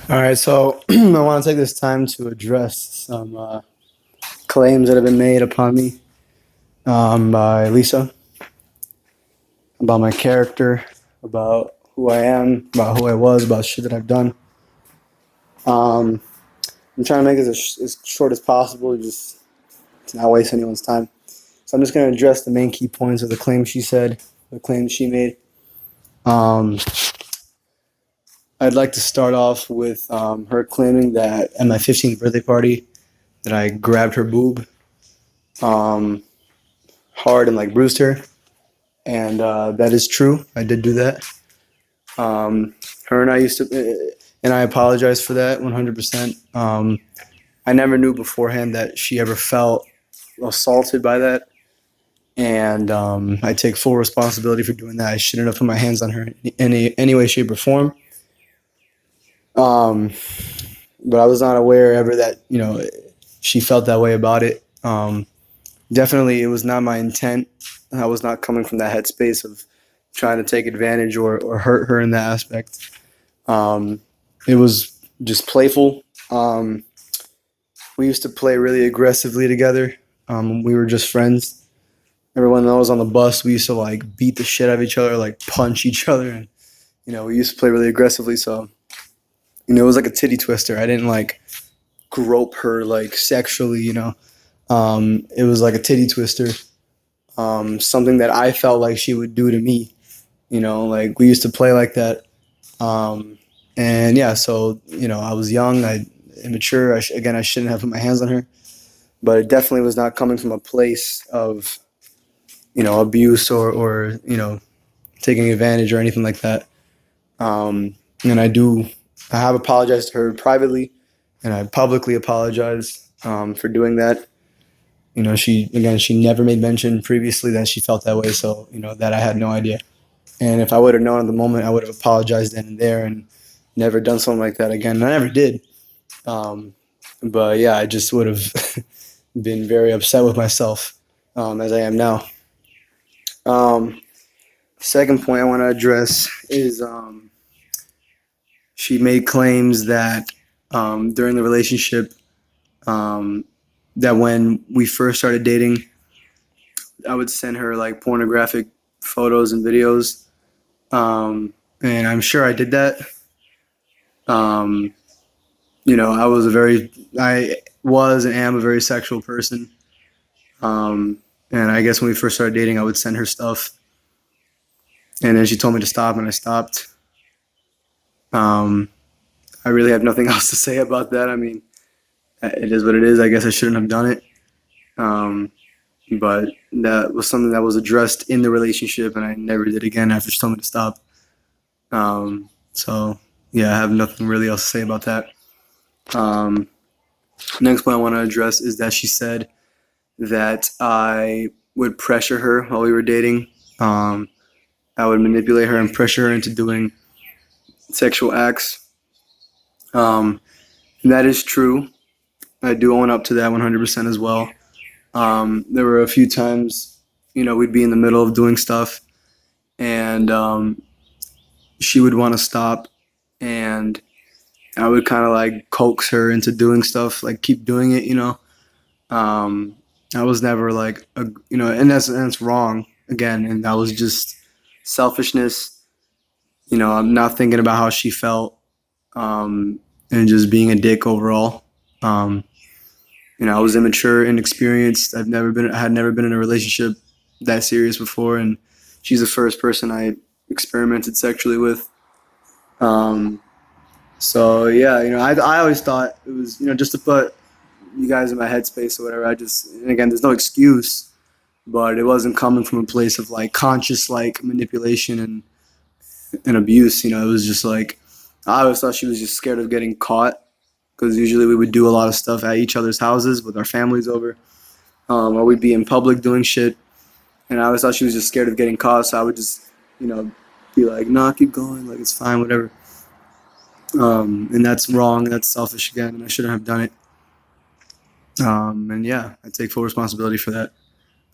All right, so I want to take this time to address some claims that have been made upon me by Lisa about my character, about who I am, about who I was, about shit that I've done. Um, I'm trying to make this as short as possible, just to not waste anyone's time. So I'm just going to address the main key points of the claims she said, the claims she made. Um, I'd like to start off with her claiming that at my 15th birthday party that I grabbed her boob. Um, Hard and like bruised her, and that is true. I did do that. Um, Her and I used to, and I apologize for that 100%. I never knew beforehand that she ever felt assaulted by that, and I take full responsibility for doing that. I shouldn't have put my hands on her in any way, shape, or form. Um, but I was not aware ever that she felt that way about it. Definitely, it was not my intent. I was not coming from that headspace of trying to take advantage or hurt her in that aspect. Um, it was just playful. We used to play really aggressively together. We were just friends. Everyone that was on the bus, we used to like beat the shit out of each other, like punch each other, and we used to play really aggressively. So it was like a titty twister. I didn't like grope her like sexually. It was like a titty twister. Something that I felt like she would do to me. Like we used to play like that. Um, and yeah, so I was young, immature. Again, I shouldn't have put my hands on her, but it definitely was not coming from a place of abuse or taking advantage or anything like that. And I have apologized to her privately, and I publicly apologize for doing that. She never made mention previously that she felt that way, so that I had no idea. And if I would have known at the moment, I would have apologized then and there and never done something like that again. And I never did. Um, but yeah, I just would have been very upset with myself as I am now. Um, Second point I want to address is she made claims that during the relationship, um, that when we first started dating, I would send her like pornographic photos and videos. And I'm sure I did that. Um, I was and am a very sexual person. And I guess when we first started dating, I would send her stuff, and then she told me to stop, and I stopped. Um, I really have nothing else to say about that. I mean, it is what it is. I guess I shouldn't have done it. Um, but that was something that was addressed in the relationship, and I never did again after she told me to stop. So yeah, I have nothing really else to say about that. Um, Next point I want to address is that she said that I would pressure her while we were dating. Um, I would manipulate her and pressure her into doing sexual acts. And that is true. I do own up to that 100% as well. There were a few times, we'd be in the middle of doing stuff, and she would want to stop, and I would kind of like coax her into doing stuff, like keep doing it. Um, I was never like, and that's wrong again, and that was just selfishness. I'm not thinking about how she felt, and just being a dick overall. Um, I was immature, inexperienced. I had never been in a relationship that serious before, and she's the first person I experimented sexually with. Um, so yeah, I always thought it was, just to put you guys in my headspace or whatever. And again, there's no excuse, but it wasn't coming from a place of like conscious like manipulation and abuse. It was just like I always thought she was just scared of getting caught because usually we would do a lot of stuff at each other's houses with our families over, or we'd be in public doing shit. And I always thought she was just scared of getting caught, so I would just, be like, "Nah, keep going, like it's fine, whatever." And that's wrong. That's selfish again, and I shouldn't have done it. And yeah, I take full responsibility for that.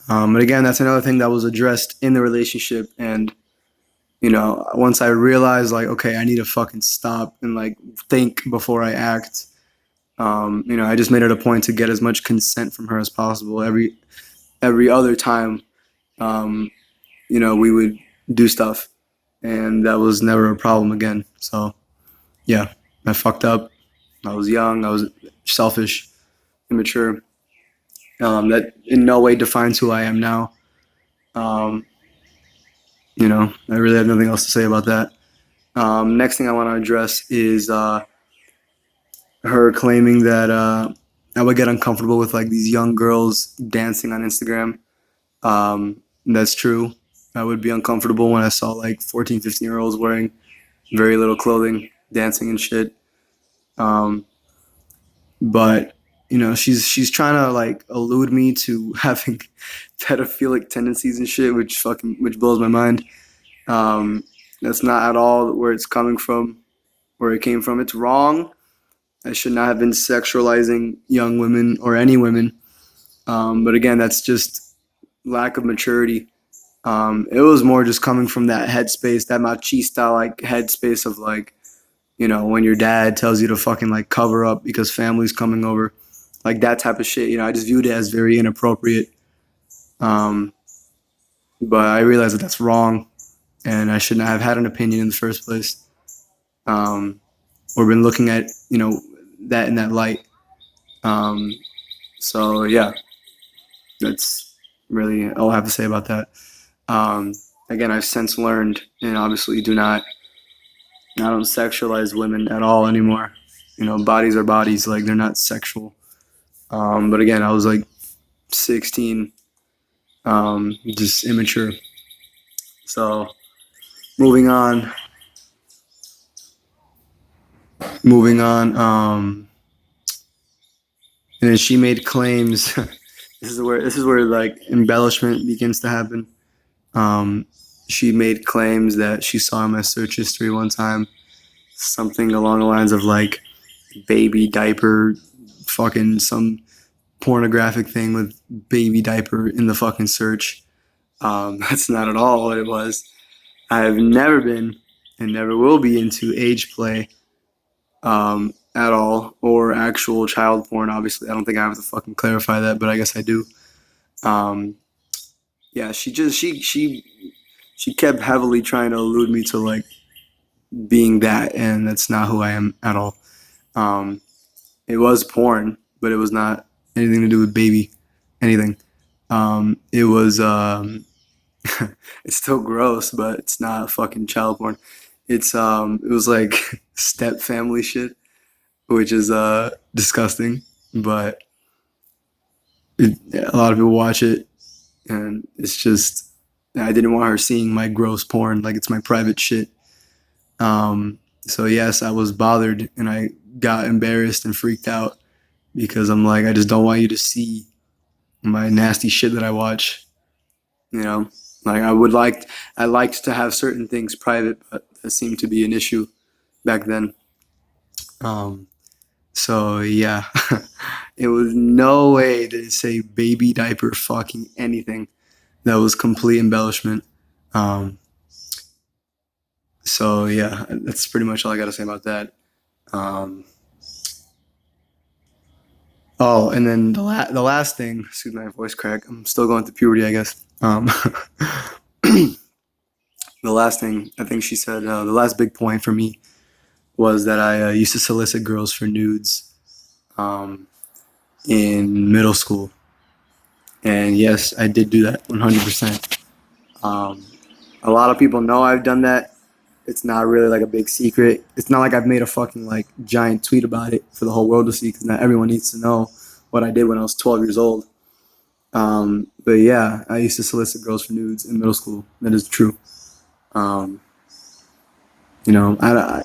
But again, that's another thing that was addressed in the relationship, and once I realized like, okay, I need to fucking stop and like think before I act. I just made it a point to get as much consent from her as possible. Every other time, um, we would do stuff, and that was never a problem again. So yeah, I fucked up. I was young. I was selfish, immature. That in no way defines who I am now. Um, I really have nothing else to say about that. Next thing I want to address is her claiming that I would get uncomfortable with like these young girls dancing on Instagram. That's true. I would be uncomfortable when I saw like 14, 15-year-olds wearing very little clothing, dancing and shit. Um, but she's trying to like allude me to having pedophilic tendencies and shit, which blows my mind. Um, that's not at all where it's coming from, where it came from. It's wrong. I should not have been sexualizing young women or any women. But again, that's just lack of maturity. It was more just coming from that headspace, that machista like headspace of like, when your dad tells you to fucking like cover up because family's coming over, like that type of shit. I just viewed it as very inappropriate. Um, but I realized that that's wrong, and I should not have had an opinion in the first place. Um, or been looking at that in that light. Um, so yeah, that's really all I have to say about that. Um, Again, I've since learned, and obviously I don't sexualize women at all anymore. Bodies are bodies, like they're not sexual. But again, I was like 16, just immature. So moving on, moving on. And then she made claims. This is where like embellishment begins to happen. Um, she made claims that she saw in my search history one time something along the lines of like baby diaper, fucking some pornographic thing with baby diaper in the fucking search. That's not at all what it was. I have never been and never will be into age play at all, or actual child porn. Obviously, I don't think I have to fucking clarify that, but I guess I do. Um, yeah, she kept heavily trying to allude me to like being that, and that's not who I am at all. Um, it was porn, but it was not anything to do with baby anything. It was it's still gross, but it's not fucking child porn. It was like step family shit, which is disgusting, but a lot of people watch it, and it's just I didn't want her seeing my gross porn, like it's my private shit. So yes, I was bothered and I got embarrassed and freaked out because I'm like, I just don't want you to see my nasty shit that I watch. You know, like I liked to have certain things private, but that seemed to be an issue back then. Um, so yeah, it was no way to say baby diaper fucking anything. That was complete embellishment. Um, so yeah, that's pretty much all I got to say about that. Um, oh, and then the last thing, excuse my voice crack. I'm still going through puberty, I guess. The last thing I think she said, the last big point for me was that I used to solicit girls for nudes um, in middle school, and yes, I did do that 100%. Um, a lot of people know I've done that. It's not really like a big secret. It's not like I've made a fucking like giant tweet about it for the whole world to see, because not everyone needs to know what I did when I was 12 years old. But yeah, I used to solicit girls for nudes in middle school. That is true. Um, I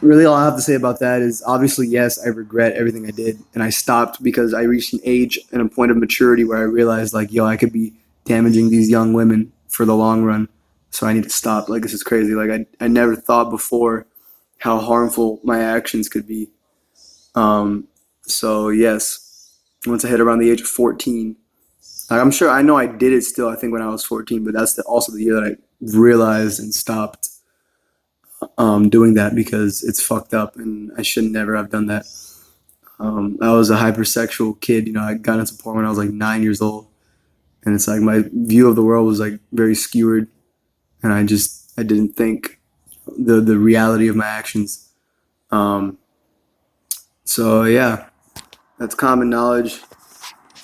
really all I have to say about that is obviously yes, I regret everything I did, and I stopped because I reached an age and a point of maturity where I realized like, yo, I could be damaging these young women for the long run, so I need to stop. Like this is crazy. Like I never thought before how harmful my actions could be. So yes, once I hit around the age of 14, Like, I'm sure I know I did it still. I think when I was 14, but that's also the year that I realized and stopped doing that because it's fucked up, and I should never have done that. I was a hypersexual kid. You know, I got into porn when I was like 9 years old, and it's like my view of the world was like very skewered, and I didn't think the reality of my actions. Um, so yeah, that's common knowledge.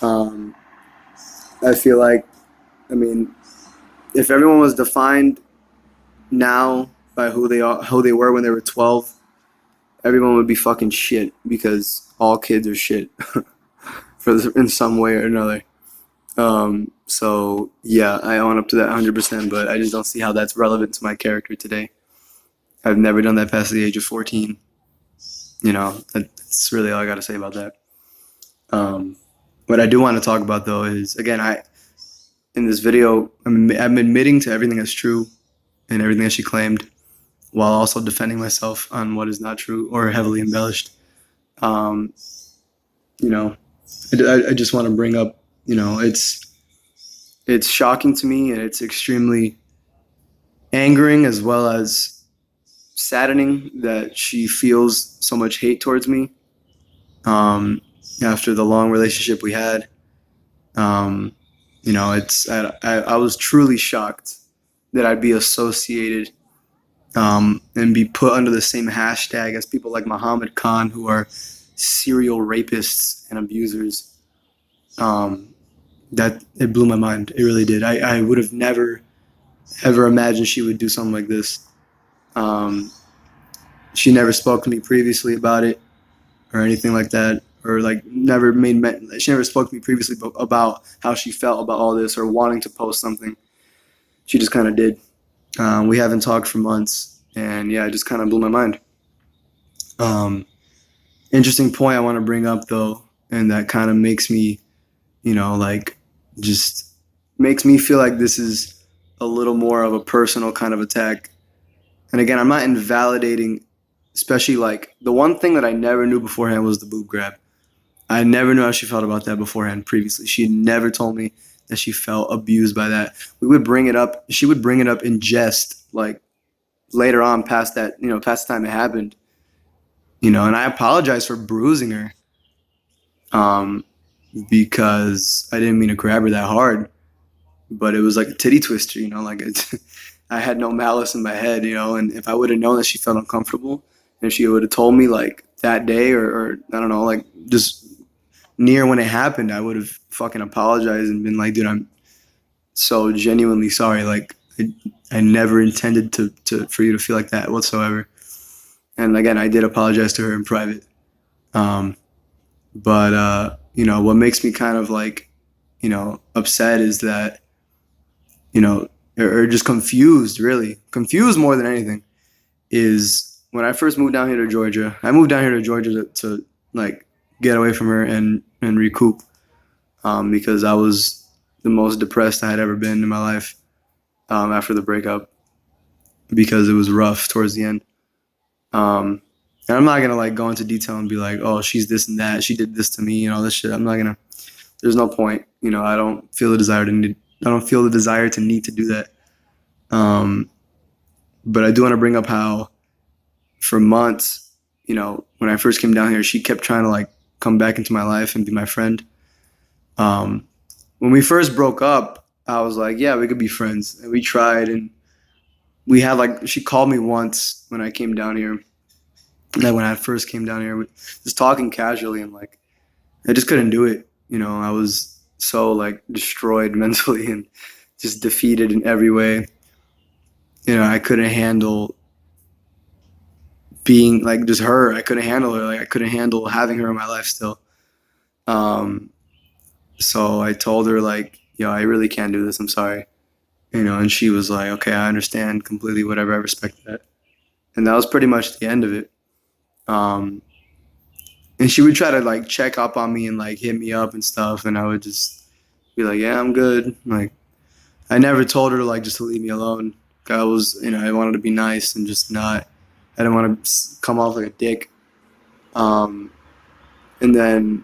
Um, I feel like, I mean, if everyone was defined now by who they were when they were 12, everyone would be fucking shit because all kids are shit in some way or another. So yeah, I own up to that 100%, but I just don't see how that's relevant to my character today. I've never done that past the age of 14. You know, that's really all I got to say about that. What I do want to talk about though is, again, in this video, I'm admitting to everything that's true and everything that she claimed, while also defending myself on what is not true or heavily embellished. Um, you know, I just want to bring up, you know, it's shocking to me, and it's extremely angering as well as saddening that she feels so much hate towards me after the long relationship we had. You know, I was truly shocked that I'd be associated and be put under the same hashtag as people like Muhammad Khan, who are serial rapists and abusers. That it blew my mind. It really did. I would have never ever imagined she would do something like this. Um, she never spoke to me previously about it or anything like that, or like she never spoke to me previously about how she felt about all this or wanting to post something. She just kind of did. We haven't talked for months, and yeah, it just kind of blew my mind. Um, Interesting point I want to bring up though, and that kind of makes me, you know, like, just makes me feel like this is a little more of a personal kind of attack. And again, I'm not invalidating, especially like the one thing that I never knew beforehand was the boob grab. I never knew how she felt about that beforehand previously. She had never told me that she felt abused by that. We would bring it up. She would bring it up in jest, like later on, past that, you know, past the time it happened, you know, and I apologize for bruising her um, because I didn't mean to grab her that hard, but it was like a titty twister, you know, like I had no malice in my head, you know, and if I would have known that she felt uncomfortable, and if she would have told me like that day, or I don't know, like just near when it happened, I would have fucking apologized and been like, dude, I'm so genuinely sorry. Like, I never intended for you to feel like that whatsoever. And again, I did apologize to her in private. Um, but you know, what makes me kind of like, you know, upset is that, you know, or just confused, really confused more than anything, is when I first moved down here to Georgia. I moved down here to Georgia to like get away from her and recoup, because I was the most depressed I had ever been in my life after the breakup, because it was rough towards the end. And I'm not gonna like go into detail and be like, oh, she's this and that, she did this to me, and all this shit. I'm not gonna. There's no point. You know, I don't feel the desire to need. I don't feel the desire to need to do that. But I do want to bring up how, for months, you know, when I first came down here, she kept trying to like come back into my life and be my friend. When we first broke up, I was like, yeah, we could be friends, and we tried, and we had like, she called me once when I came down here. Like when I first came down here, just talking casually, and like I just couldn't do it. You know, I was so like destroyed mentally and just defeated in every way. You know, I couldn't handle being like just her. I couldn't handle her. Like I couldn't handle having her in my life still. Um, so I told her like, yo, I really can't do this. I'm sorry. You know, and she was like, okay, I understand completely. Whatever, I respect that. And that was pretty much the end of it. Um, and she would try to like check up on me and like hit me up and stuff, and I would just be like, yeah, I'm good. Like I never told her like just to leave me alone. I was, you know, I wanted to be nice and just not. I didn't want to come off like a dick. Um, and then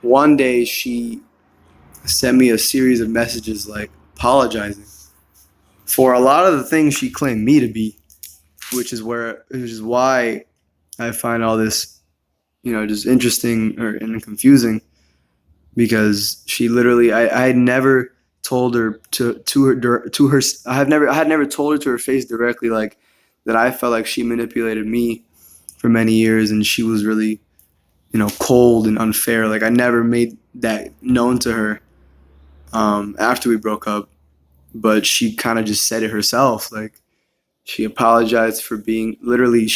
one day sent me a series of messages like apologizing for a lot of the things she claimed me to be, which is why I find all this, just interesting and confusing, because she literally, I had never told her to her, I had never told her to her face directly, like, that I felt like she manipulated me for many years, and she was really, cold and unfair. Like, I never made that known to her after we broke up, but she kind of just said it herself. Like, she apologized for being literally,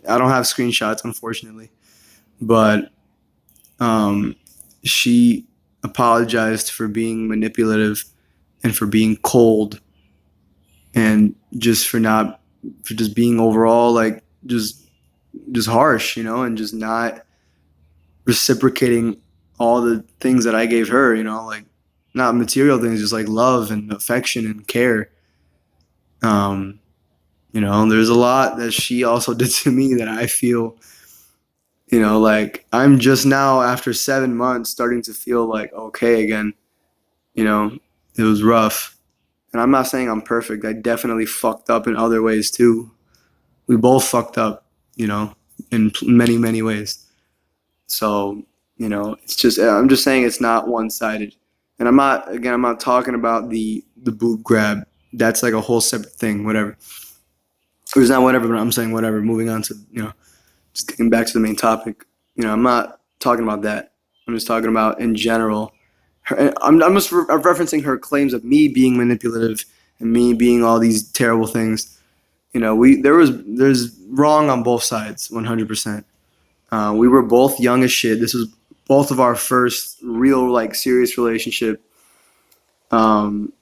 I don't have screenshots, unfortunately, but um, she apologized for being manipulative and for being cold, and just for just being overall, like, just harsh, and just not reciprocating all the things that I gave her, like, not material things, just like love and affection and care. Um, there's a lot that she also did to me that I feel, like, I'm just now, after 7 months, starting to feel like okay again. You know, it was rough. And I'm not saying I'm perfect. I definitely fucked up in other ways too. We both fucked up, in many, many ways. So, it's just, I'm just saying it's not one sided. And I'm not talking about the boob grab. That's like a whole separate thing, whatever. Or it's not whatever, but I'm saying whatever. Moving on to, just getting back to the main topic. I'm not talking about that. I'm just talking about in general. I'm just referencing her claims of me being manipulative and me being all these terrible things. There's wrong on both sides, 100%. We were both young as shit. This was both of our first real, like, serious relationship. Um,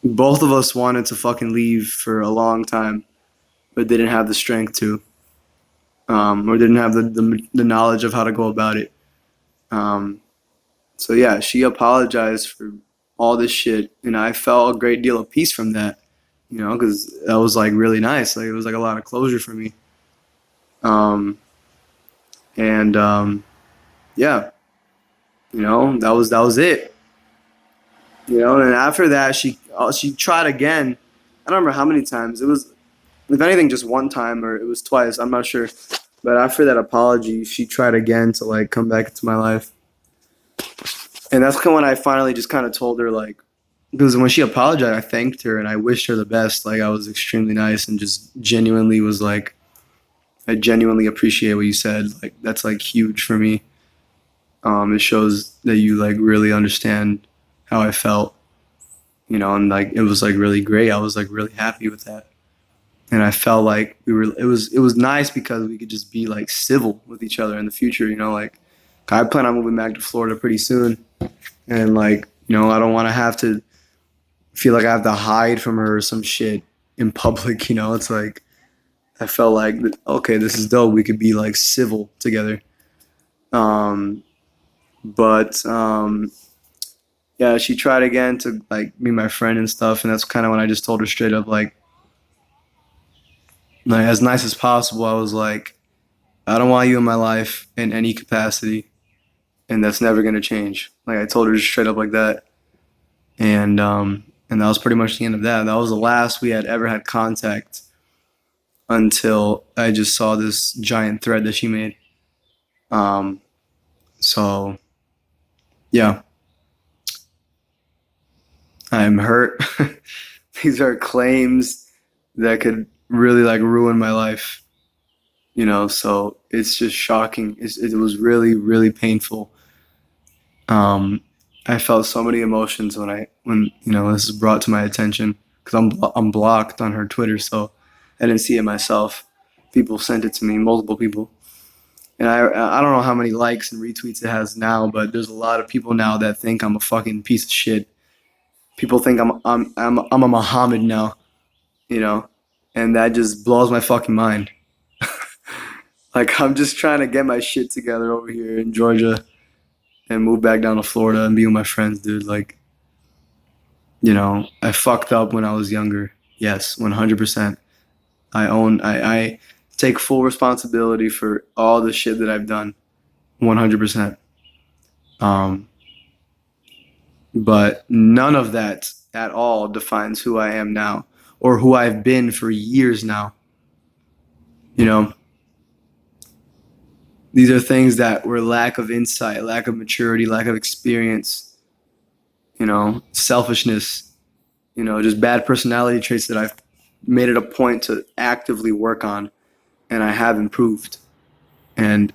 Both of us wanted to fucking leave for a long time, but didn't have the strength to, or didn't have the knowledge of how to go about it. Um, so yeah, she apologized for all this shit, and I felt a great deal of peace from that, because that was like really nice. Like, it was like a lot of closure for me. Um, and Yeah, that was it. And after that, she tried again. I don't remember how many times. It was, if anything, just one time, or it was twice. I'm not sure. But after that apology, she tried again to, like, come back into my life. And that's when I finally just kind of told her, like, because when she apologized, I thanked her and I wished her the best. Like, I was extremely nice and just genuinely was like, I genuinely appreciate what you said. Like, that's like huge for me. It shows that you, like, really understand how I felt, and, like, it was like really great. I was like really happy with that. And I felt like it was nice because we could just be like civil with each other in the future, like, I plan on moving back to Florida pretty soon, and, like, I don't want to have to feel like I have to hide from her or some shit in public. It's like, I felt like, okay, this is dope. We could be like civil together. Um, but Yeah, she tried again to, like, be my friend and stuff, and that's kind of when I just told her straight up, like, as nice as possible. I was like, I don't want you in my life in any capacity, and that's never gonna change. Like, I told her just straight up like that, and that was pretty much the end of that. That was the last we had ever had contact until I just saw this giant thread that she made. Um, so yeah, I'm hurt. These are claims that could really, like, ruin my life. So it's just shocking. It was really, really painful. Um, I felt so many emotions when this is brought to my attention, because I'm blocked on her Twitter, so I didn't see it myself. People sent it to me, multiple people, and I don't know how many likes and retweets it has now, but there's a lot of people now that think I'm a fucking piece of shit. People think I'm a Muhammad now, you know, and that just blows my fucking mind. Like, I'm just trying to get my shit together over here in Georgia and move back down to Florida and be with my friends, dude. Like, I fucked up when I was younger. Yes, 100%. I take full responsibility for all the shit that I've done. 100%. Um, But none of that at all defines who I am now or who I've been for years now. You know, these are things that were lack of insight, lack of maturity, lack of experience, selfishness, just bad personality traits that I've made it a point to actively work on, and I have improved. And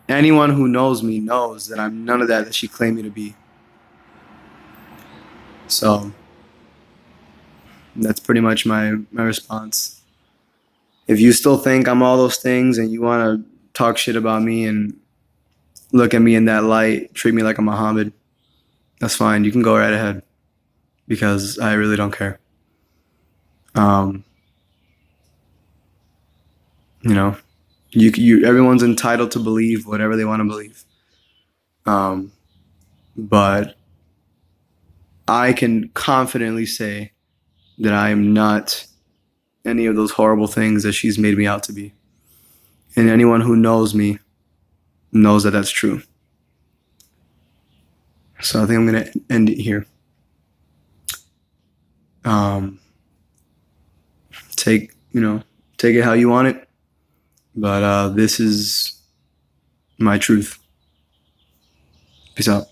anyone who knows me knows that I'm none of that she claimed me to be. So that's pretty much my response. If you still think I'm all those things and you want to talk shit about me and look at me in that light, treat me like a Muhammad, that's fine. You can go right ahead because I really don't care. Um, you know, everyone's entitled to believe whatever they want to believe. But I can confidently say that I am not any of those horrible things that she's made me out to be. And anyone who knows me knows that that's true. So I think I'm going to end it here. Take it how you want it. But this is my truth. Peace out.